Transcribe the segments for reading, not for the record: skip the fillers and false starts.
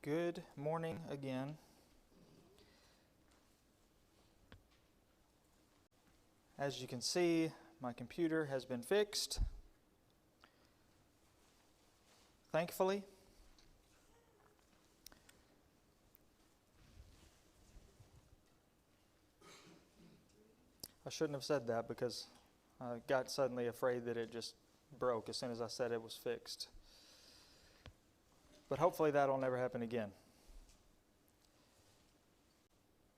Good morning again. As you can see, my computer has been fixed, thankfully. I shouldn't have said that because I got suddenly afraid that it just broke as soon as I said it was fixed. But hopefully that'll never happen again.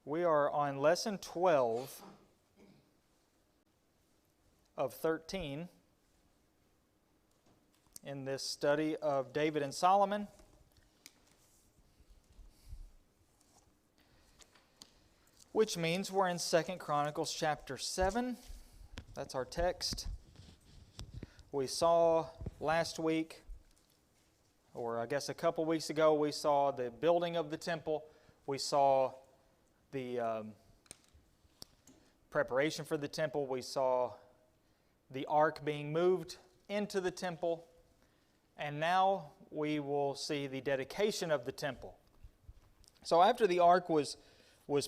We are on lesson 12 of 13 in this study of David and Solomon. Which means we're in 2 Chronicles chapter 7. That's our text. We saw last week, or I guess a couple weeks ago, we saw the building of the temple. We saw the preparation for the temple. We saw the ark being moved into the temple. And now we will see the dedication of the temple. So after the ark was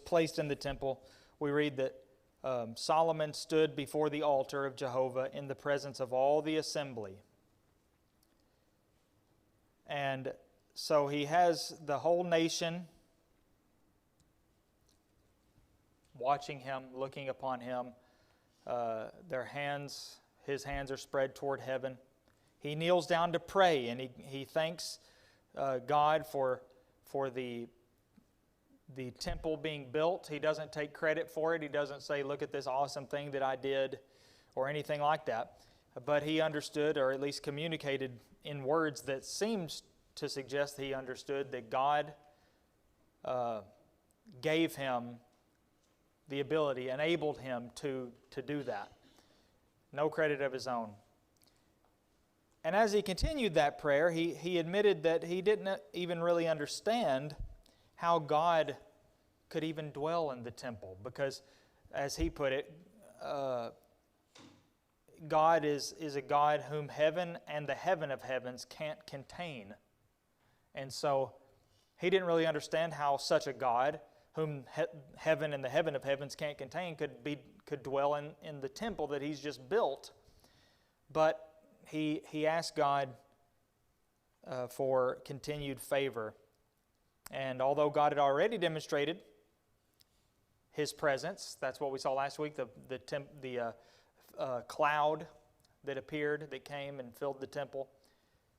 placed in the temple, we read that Solomon stood before the altar of Jehovah in the presence of all the assembly. And so he has the whole nation watching him, looking upon him. His hands are spread toward heaven. He kneels down to pray, and he thanks God for the temple being built. He doesn't take credit for it. He doesn't say, look at this awesome thing that I did, or anything like that. But he understood, or at least communicated in words that seems to suggest he understood that God gave him the ability, enabled him to do that. No credit of his own. And as he continued that prayer, he admitted that he didn't even really understand how God could even dwell in the temple. Because, as he put it, God is a God whom heaven and the heaven of heavens can't contain. And so he didn't really understand how such a God, whom heaven and the heaven of heavens can't contain, could dwell in the temple that he's just built. But he asked God for continued favor. And although God had already demonstrated His presence, that's what we saw last week, the cloud that appeared, that came and filled the temple.